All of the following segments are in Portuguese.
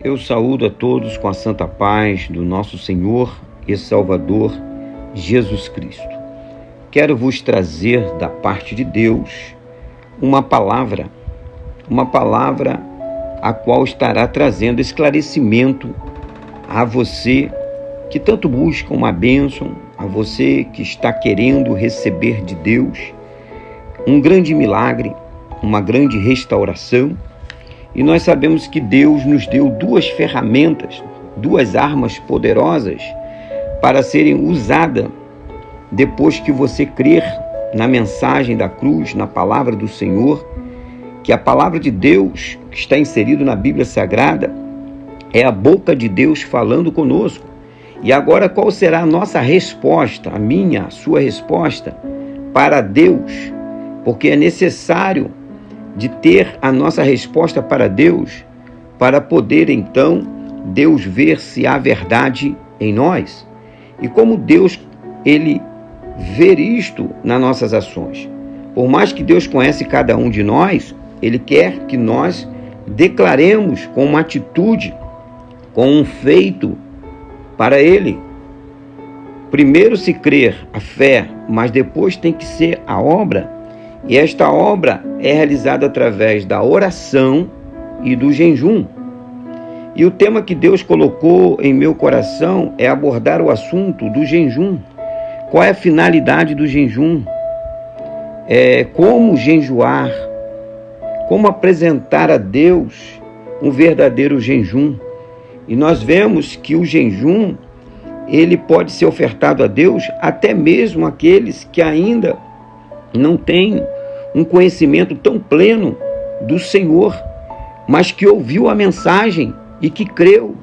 Eu saúdo a todos com a santa paz do nosso Senhor e Salvador Jesus Cristo. Quero vos trazer da parte de Deus uma palavra a qual estará trazendo esclarecimento a você que tanto busca uma bênção, a você que está querendo receber de Deus um grande milagre, uma grande restauração. E nós sabemos que Deus nos deu duas ferramentas, duas armas poderosas para serem usadas depois que você crer na mensagem da cruz, na palavra do Senhor, que a palavra de Deus que está inserido na Bíblia Sagrada é a boca de Deus falando conosco. E agora qual será a nossa resposta, a minha, a sua resposta para Deus? Porque é necessário de ter a nossa resposta para Deus, para poder então Deus ver se há verdade em nós. E como Deus, Ele vê isto nas nossas ações. Por mais que Deus conhece cada um de nós, Ele quer que nós declaremos com uma atitude, com um feito para Ele. Primeiro se crer, a fé, mas depois tem que ser a obra. E esta obra é realizada através da oração e do jejum. E o tema que Deus colocou em meu coração é abordar o assunto do jejum. Qual é a finalidade do jejum? Como jejuar? Como apresentar a Deus um verdadeiro jejum? E nós vemos que o jejum, ele pode ser ofertado a Deus até mesmo aqueles que ainda não têm um conhecimento tão pleno do Senhor, mas que ouviu a mensagem e que creu.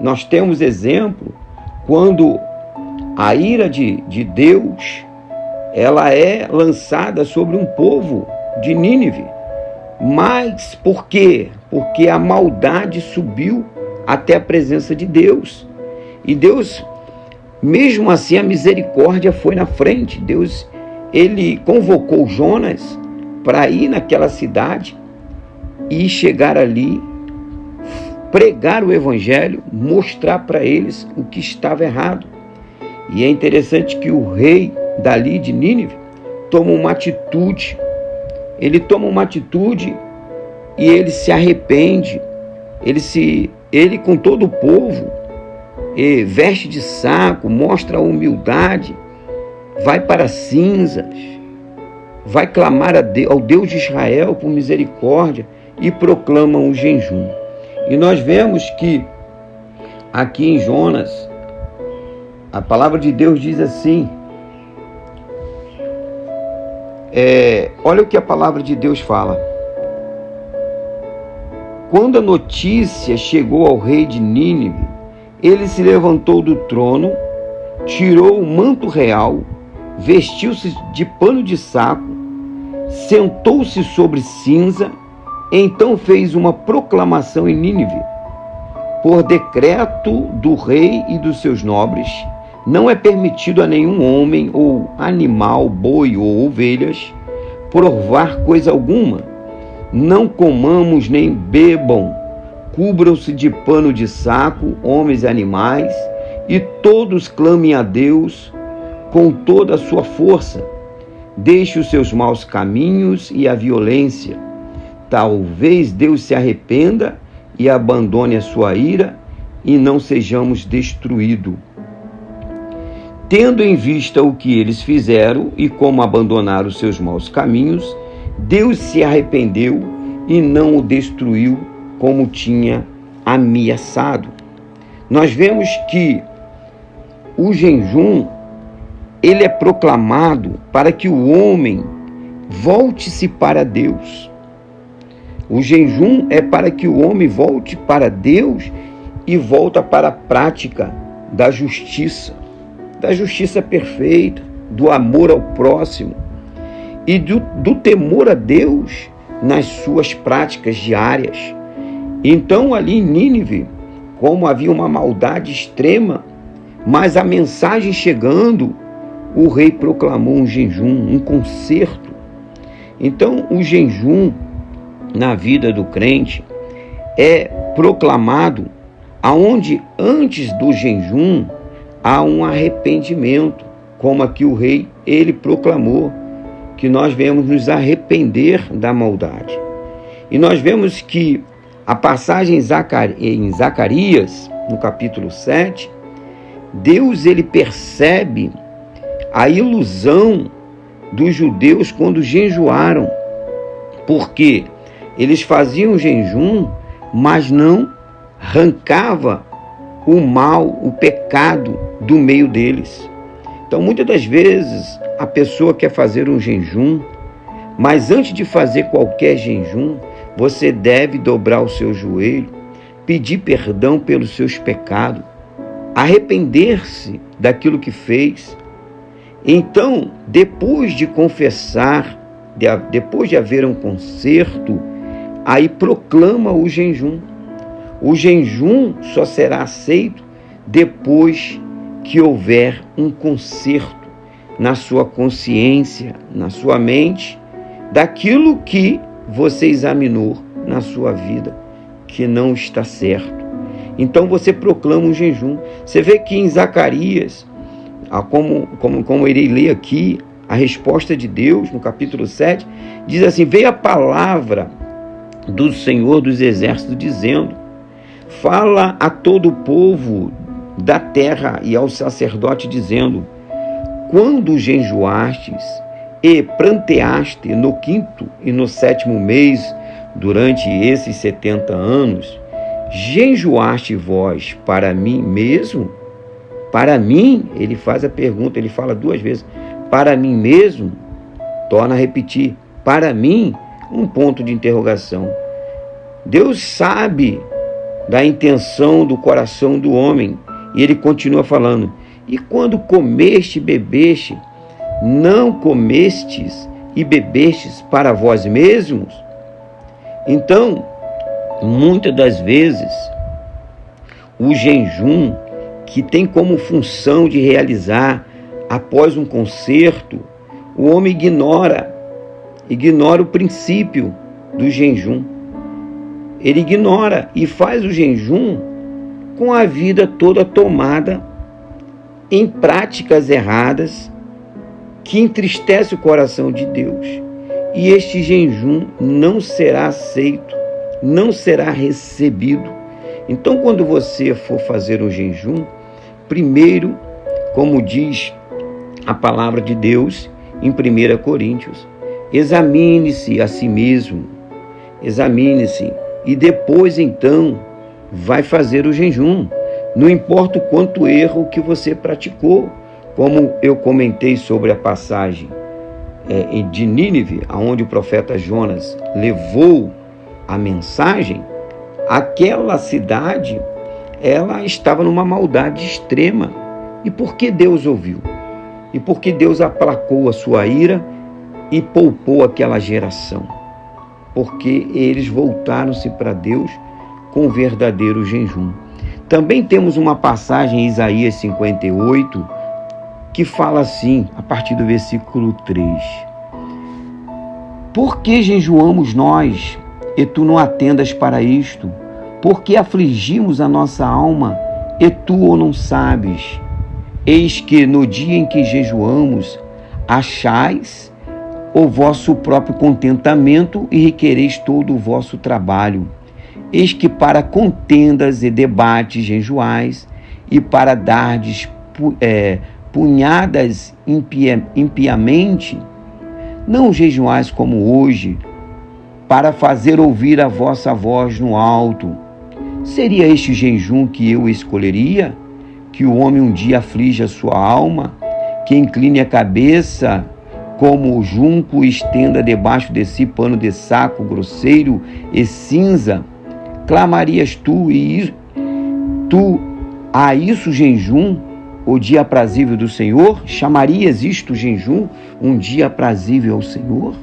Nós temos exemplo quando a ira de Deus, ela é lançada sobre um povo de Nínive. Mas por quê? Porque a maldade subiu até a presença de Deus. E Deus, mesmo assim, a misericórdia foi na frente. Deus, Ele convocou Jonas para ir naquela cidade e chegar ali, pregar o evangelho, mostrar para eles o que estava errado. E é interessante que o rei dali de Nínive toma uma atitude. Ele toma uma atitude e ele se arrepende. Ele com todo o povo, veste de saco, mostra a humildade, vai para as cinzas, vai clamar ao Deus de Israel por misericórdia e proclama o jejum. E nós vemos que aqui em Jonas, a palavra de Deus diz assim, olha o que a palavra de Deus fala. Quando a notícia chegou ao rei de Nínive, ele se levantou do trono, tirou o manto real, vestiu-se de pano de saco, sentou-se sobre cinza, então fez uma proclamação em Nínive. Por decreto do rei e dos seus nobres, não é permitido a nenhum homem ou animal, boi ou ovelhas, provar coisa alguma. Não comamos nem bebam, cubram-se de pano de saco, homens e animais, e todos clamem a Deus com toda a sua força. Deixe os seus maus caminhos e a violência. Talvez Deus se arrependa e abandone a sua ira e não sejamos destruídos. Tendo em vista o que eles fizeram e como abandonaram os seus maus caminhos, Deus se arrependeu e não o destruiu como tinha ameaçado. Nós vemos que o jejum, ele é proclamado para que o homem volte-se para Deus. O jejum é para que o homem volte para Deus e volta para a prática da justiça perfeita, do amor ao próximo e do temor a Deus nas suas práticas diárias. Então ali em Nínive, como havia uma maldade extrema, mas a mensagem chegando, o rei proclamou um jejum, um conserto. Então o jejum na vida do crente é proclamado aonde antes do jejum há um arrependimento, como aqui o rei, ele proclamou que nós devemos nos arrepender da maldade. E nós vemos que a passagem em Zacarias, no capítulo 7, Deus ele percebe a ilusão dos judeus quando jejuaram, porque eles faziam jejum, mas não arrancava o mal, o pecado do meio deles. Então, muitas das vezes, a pessoa quer fazer um jejum, mas antes de fazer qualquer jejum, você deve dobrar o seu joelho, pedir perdão pelos seus pecados, arrepender-se daquilo que fez. Então, depois de confessar, depois de haver um conserto, aí proclama o jejum. O jejum só será aceito depois que houver um conserto na sua consciência, na sua mente, daquilo que você examinou na sua vida, que não está certo. Então você proclama um jejum. Você vê que em Zacarias, como eu irei ler aqui, a resposta de Deus, no capítulo 7, diz assim: veio a palavra do Senhor dos Exércitos, dizendo: fala a todo o povo da terra e ao sacerdote, dizendo: quando jejuastes e pranteaste no 5º e no 7º mês, durante esses 70 anos, jejuaste vós para mim mesmo? Para mim, ele faz a pergunta, ele fala 2 vezes, para mim mesmo? Torna a repetir, para mim, um ponto de interrogação. Deus sabe da intenção do coração do homem, e ele continua falando: e quando comeste e bebeste, não comestes e bebestes para vós mesmos? Então, muitas das vezes, o jejum, que tem como função de realizar após um concerto, o homem ignora o princípio do jejum. Ele ignora e faz o jejum com a vida toda tomada em práticas erradas que entristece o coração de Deus. E este jejum não será aceito, não será recebido. Então, quando você for fazer um jejum, primeiro, como diz a palavra de Deus em 1 Coríntios, examine-se a si mesmo, examine-se, e depois então vai fazer o jejum. Não importa o quanto erro que você praticou, como eu comentei sobre a passagem de Nínive, onde o profeta Jonas levou a mensagem, aquela cidade, ela estava numa maldade extrema. E por que Deus ouviu? E por que Deus aplacou a sua ira e poupou aquela geração? Porque eles voltaram-se para Deus com verdadeiro jejum. Também temos uma passagem em Isaías 58, que fala assim, a partir do versículo 3. Por que jejuamos nós, e tu não atendas para isto? Por que afligimos a nossa alma, e tu ou não sabes? Eis que no dia em que jejuamos, achais o vosso próprio contentamento e requereis todo o vosso trabalho. Eis que para contendas e debates jejuais, e para dardes punhadas impiamente, não jejuais como hoje, para fazer ouvir a vossa voz no alto. Seria este jejum que eu escolheria? Que o homem um dia aflige a sua alma, que incline a cabeça como o junco e estenda debaixo de si pano de saco grosseiro e cinza? Clamarias tu a isso jejum, o dia aprazível do Senhor? Chamarias isto jejum, um dia aprazível ao Senhor?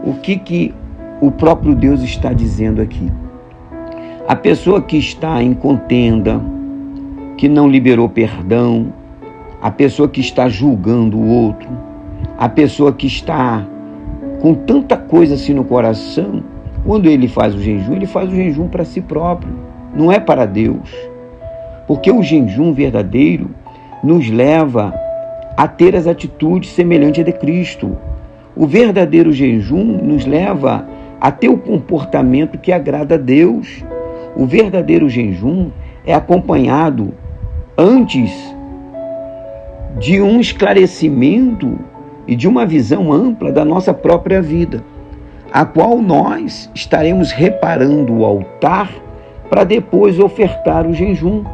O que o próprio Deus está dizendo aqui? A pessoa que está em contenda, que não liberou perdão, a pessoa que está julgando o outro, a pessoa que está com tanta coisa assim no coração, quando ele faz o jejum para si próprio. não é para Deus. Porque o jejum verdadeiro nos leva a ter as atitudes semelhantes a de Cristo. O verdadeiro jejum nos leva a ter o comportamento que agrada a Deus. O verdadeiro jejum é acompanhado antes de um esclarecimento e de uma visão ampla da nossa própria vida, a qual nós estaremos reparando o altar para depois ofertar o jejum,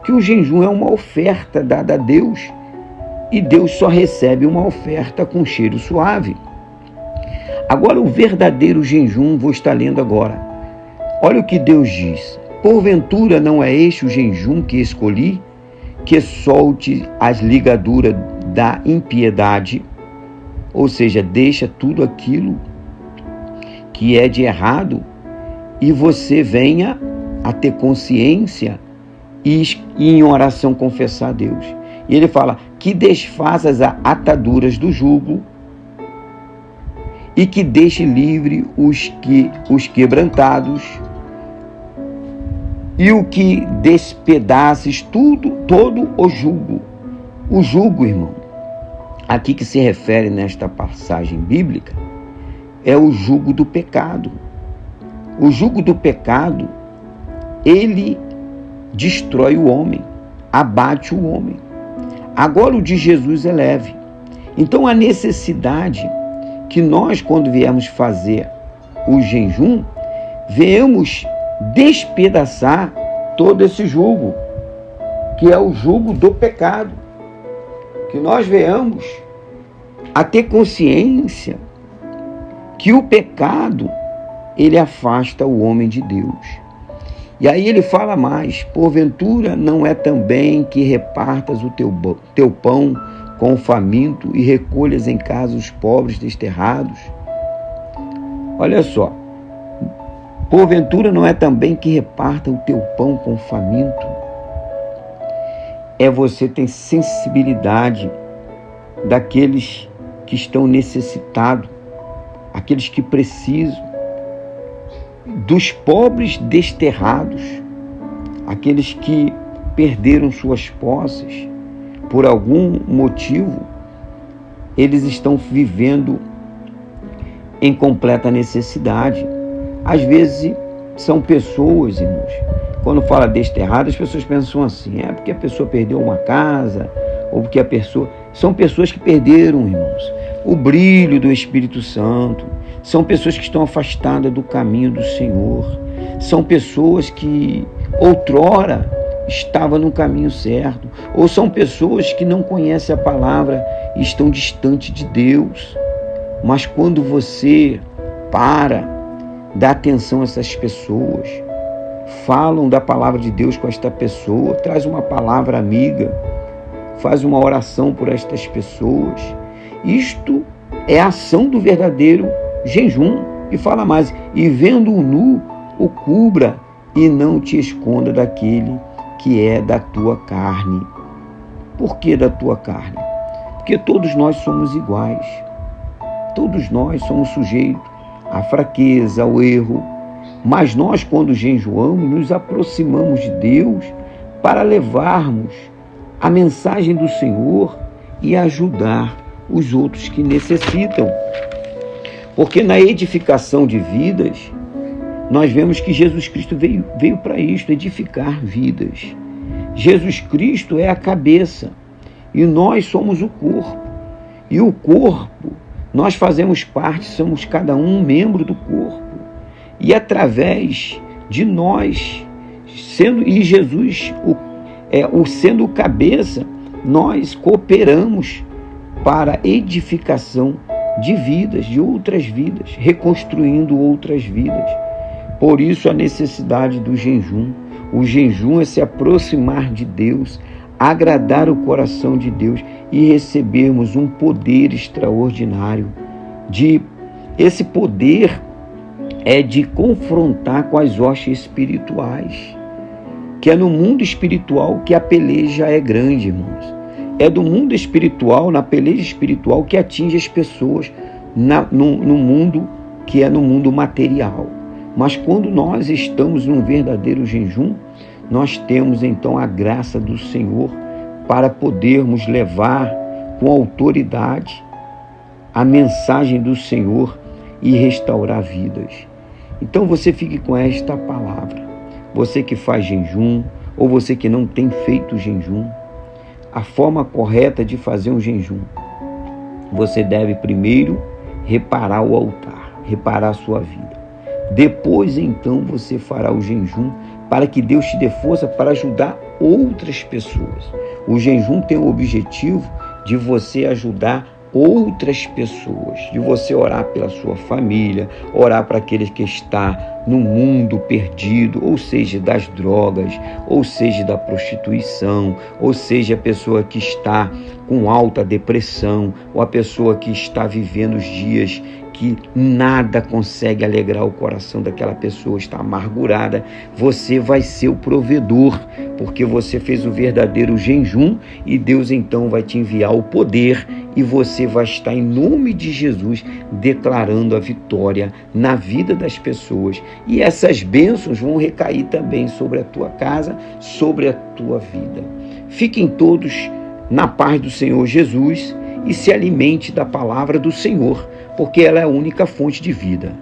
que o jejum é uma oferta dada a Deus, e Deus só recebe uma oferta com cheiro suave. Agora, o verdadeiro jejum, vou estar lendo agora. Olha o que Deus diz: porventura não é este o jejum que escolhi, que solte as ligaduras da impiedade, ou seja, deixa tudo aquilo que é de errado e você venha a ter consciência e em oração confessar a Deus. E ele fala que desfaça as ataduras do jugo e que deixe livre os quebrantados e o que despedaces todo o jugo. O jugo, irmão, aqui que se refere nesta passagem bíblica, é o jugo do pecado. O jugo do pecado, ele destrói o homem, abate o homem. Agora o de Jesus é leve. Então a necessidade que nós, quando viemos fazer o jejum, venhamos despedaçar todo esse jugo, que é o jugo do pecado. Que nós venhamos a ter consciência que o pecado, ele afasta o homem de Deus. E aí ele fala mais: porventura não é também que repartas o teu pão com o faminto e recolhas em casa os pobres desterrados? Olha só, porventura não é também que reparta o teu pão com o faminto? É você ter sensibilidade daqueles que estão necessitados, aqueles que precisam, dos pobres desterrados, aqueles que perderam suas posses por algum motivo, eles estão vivendo em completa necessidade. Às vezes são pessoas, irmãos, quando fala desterrado, as pessoas pensam assim: é porque a pessoa perdeu uma casa, ou porque a pessoa... São pessoas que perderam, irmãos, o brilho do Espírito Santo. São pessoas que estão afastadas do caminho do Senhor. São pessoas que outrora estavam no caminho certo. Ou são pessoas que não conhecem a palavra e estão distantes de Deus. Mas quando você dá atenção a essas pessoas, falam da palavra de Deus com esta pessoa, traz uma palavra amiga, faz uma oração por estas pessoas. Isto é a ação do verdadeiro jejum. E fala mais: e vendo o nu, o cubra, e não te esconda daquele que é da tua carne. Por que da tua carne? Porque todos nós somos iguais. Todos nós somos sujeitos à fraqueza, ao erro. Mas nós, quando jejuamos, nos aproximamos de Deus para levarmos a mensagem do Senhor e ajudar os outros que necessitam. Porque na edificação de vidas, nós vemos que Jesus Cristo veio para isto, edificar vidas. Jesus Cristo é a cabeça e nós somos o corpo. E o corpo, nós fazemos parte, somos cada um membro do corpo. E através de nós, Jesus sendo o cabeça, nós cooperamos para a edificação de vidas, de outras vidas, reconstruindo outras vidas. Por isso a necessidade do jejum. O jejum é se aproximar de Deus, agradar o coração de Deus e recebermos um poder extraordinário. Esse poder é de confrontar com as hostes espirituais, que é no mundo espiritual que a peleja é grande, irmãos. É do mundo espiritual, na peleja espiritual, que atinge as pessoas no mundo que é no mundo material. Mas quando nós estamos num verdadeiro jejum, nós temos então a graça do Senhor para podermos levar com autoridade a mensagem do Senhor e restaurar vidas. Então você fique com esta palavra. Você que faz jejum, ou você que não tem feito jejum, a forma correta de fazer um jejum, você deve primeiro reparar o altar, reparar a sua vida. Depois, então, você fará o jejum para que Deus te dê força para ajudar outras pessoas. O jejum tem o objetivo de você ajudar outras pessoas, de você orar pela sua família, orar para aqueles que estão no mundo perdido, ou seja, das drogas, ou seja, da prostituição, ou seja, a pessoa que está com alta depressão, ou a pessoa que está vivendo os dias que nada consegue alegrar o coração daquela pessoa, está amargurada. Você vai ser o provedor, porque você fez o verdadeiro jejum e Deus então vai te enviar o poder e você vai estar em nome de Jesus declarando a vitória na vida das pessoas. E essas bênçãos vão recair também sobre a tua casa, sobre a tua vida. Fiquem todos na paz do Senhor Jesus e se alimente da palavra do Senhor, porque ela é a única fonte de vida.